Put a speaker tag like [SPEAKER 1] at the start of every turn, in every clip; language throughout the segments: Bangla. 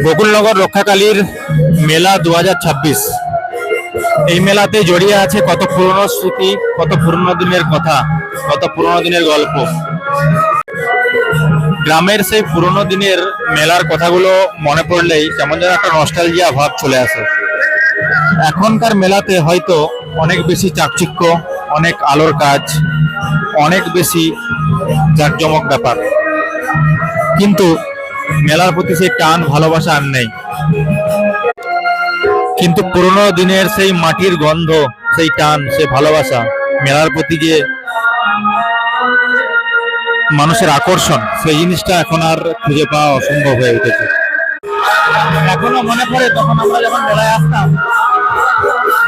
[SPEAKER 1] গোকুলনগর রক্ষাকালীর মেলা 2026। এই মেলাতে জড়িয়ে আছে কত পুরনো স্মৃতি, কত পুরনো দিনের কথা, কত পুরনো দিনের গল্প। গ্রামের সেই পুরনো দিনের মেলার কথাগুলো মনে পড়লেই কেমন যেন একটা নস্টালজিয়া ভাব চলে আসে। এখনকার মেলাতে হয়তো অনেক বেশি চাকচিক্য, অনেক আলোর কাজ, অনেক বেশি জাঁকজমক ব্যাপার, কিন্তু মেলার প্রতি সেই টান ভালোবাসা আর নেই। কিন্তু পুরোনো দিনের সেই মাটির গন্ধ, সেই টান, সেই ভালোবাসা, মেলার প্রতি যে মানুষের আকর্ষণ, সেই জিনিসটা এখন আর খুঁজে পাওয়া অসম্ভব হয়ে উঠেছে। এখনো মনে পড়ে তখন আমরা যখন মেলায় আসতাম,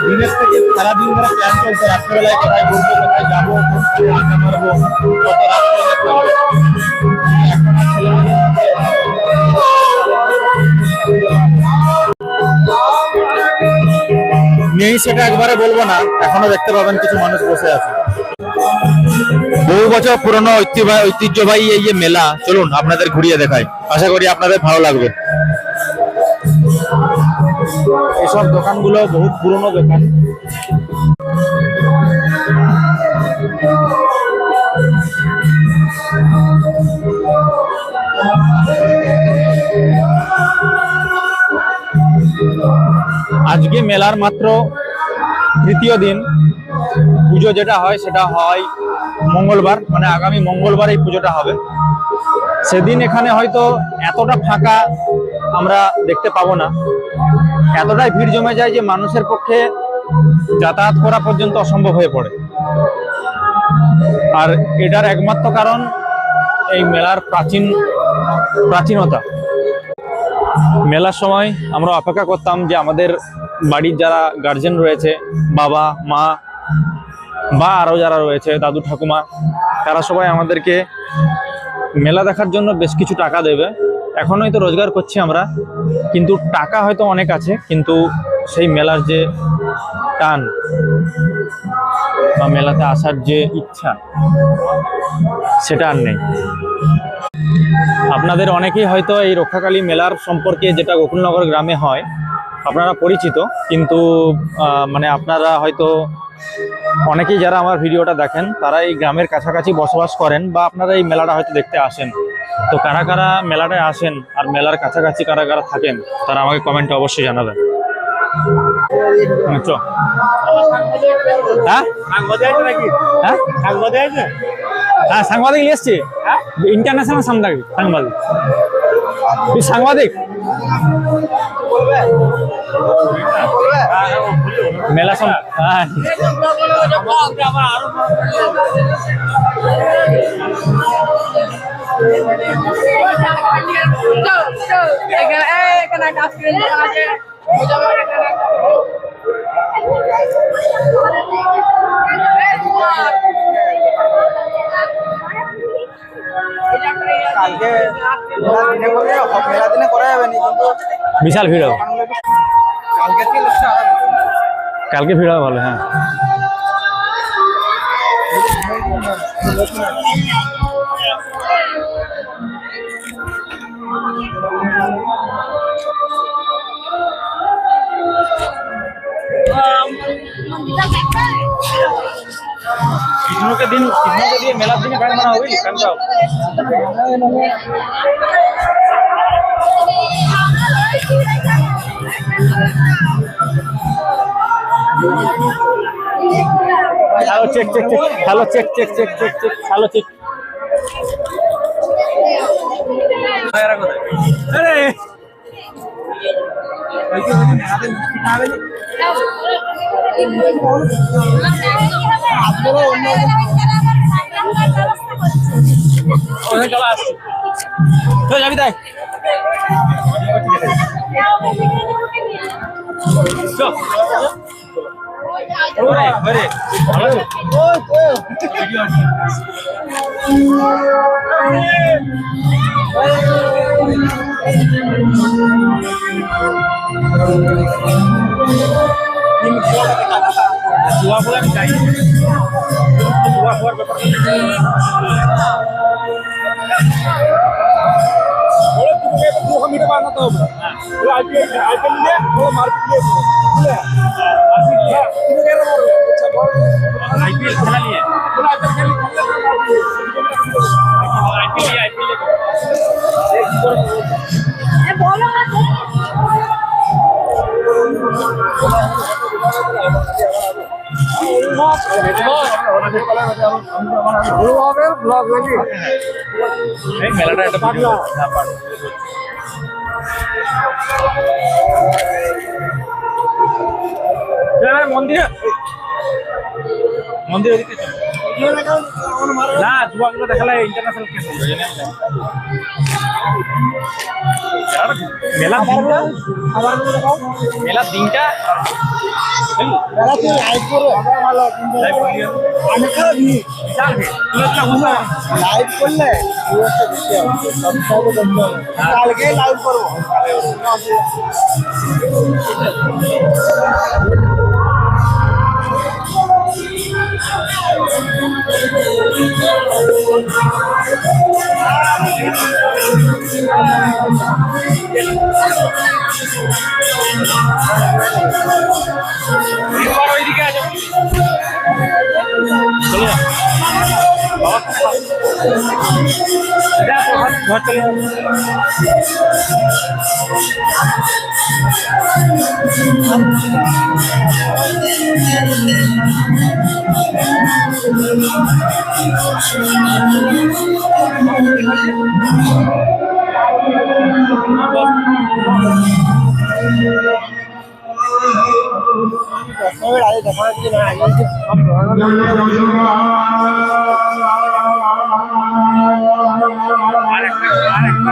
[SPEAKER 1] দিনের থেকে সারাদিন ধরে প্ল্যান চলতো, রাত্রিবেলায় কোথায় ঘুরবো, কোথায় যাবো, আড্ডা মারবো, কত নেই সেটা একবারে বলবো না, এখনো দেখতে পাবেন কিছু মানুষ বসে আছে। বহু বছর পুরনো ঐতিহ্যবাহী এই যে মেলা, চলুন আপনাদের ঘুরিয়ে দেখাই, আশা করি আপনাদের ভালো লাগবে। এসব দোকানগুলো বহুত পুরনো দোকান। আজকে মেলার মাত্র তৃতীয় দিন। পুজো যেটা হয় সেটা হয় মঙ্গলবার, মানে আগামী মঙ্গলবার এই পুজোটা হবে। সেদিন এখানে হয়তো এতটা ফাঁকা আমরা দেখতে পাবো না, এতটাই ভিড় জমে যায় যে মানুষের পক্ষে যাতায়াত করা পর্যন্ত অসম্ভব হয়ে পড়ে। আর এটার একমাত্র কারণ এই মেলার প্রাচীনতা। মেলার সময় আমরা অপেক্ষা করতাম যে আমাদের বাড়ির যারা গার্জেন রয়েছে, বাবা মা বা আরও যারা রয়েছে দাদু ঠাকুমা, তারা সবাই আমাদেরকে মেলা দেখার জন্য বেশ কিছু টাকা দেবে। এখন হয়তো রোজগার করছি আমরা, কিন্তু টাকা হয়তো অনেক আছে, কিন্তু সেই মেলার যে টান বা মেলাতে আসার যে ইচ্ছা, সেটা আর নেই। আপনাদের অনেকেই হয়তো এই রক্ষাকালী মেলার সম্পর্কে, যেটা গোকুলনগর গ্রামে হয়, আপনারা পরিচিত, কিন্তু মানে আপনারা হয়তো অনেকেই যারা আমার ভিডিওটা দেখেন তারা এই গ্রামের কাছাকাছি বসবাস করেন, বা আপনারা এই মেলাটা হয়তো দেখতে আসেন। তো কারা কারা মেলাটায় আসেন আর মেলার কাছাকাছি কারা কারা থাকেন, তারা আমাকে কমেন্টে অবশ্যই জানাবেন। হ্যাঁ হ্যাঁ, সাংবাদিক নিয়ে এসছি, ইন্টারন্যাশনাল সাংবাদিক। তুই সাংবাদিক? মেলা বিশাল ভিড় হবে, কালকে ভিড় হবে ভালো। হ্যাঁ, কৃষ্ণকে দিয়ে মেলার দিনে গাড়ি মারা হবে। Hello check check check, hello check check check check check, hello check. আরে যাবি তাই
[SPEAKER 2] বানাতে হবে। ওই আইপিএল নিয়ে ও মার্কেট নিয়ে বুঝলে তুমি কেন মারবে আচ্ছা বল
[SPEAKER 1] আইপিএল খেলা নিয়ে
[SPEAKER 2] ওরা আইপিএল খেলি
[SPEAKER 1] আইপিএল
[SPEAKER 3] বলো না
[SPEAKER 2] ব্লগ নাকি
[SPEAKER 1] এই মেলাটা একটা ভিডিও মন্দিরে মন্দিরে দিতে না জুয়াগুলো দেখালে ইন্টারন্যাশনাল কেস হবে মেলা
[SPEAKER 2] আবার দেখাও
[SPEAKER 1] মেলা দিনটা
[SPEAKER 2] মেলা তুই লাইভ করো ভালো অনেক ভিড় লাইভ করলে ভিউয়ারটা বেশি হবে সবসময় দেখতে হবে কালকে লাইভ করবো
[SPEAKER 1] ওইদিকে আছে চলো না ঘর চলে
[SPEAKER 2] আগে দেখা যাচ্ছে না আগে
[SPEAKER 1] আরেকটা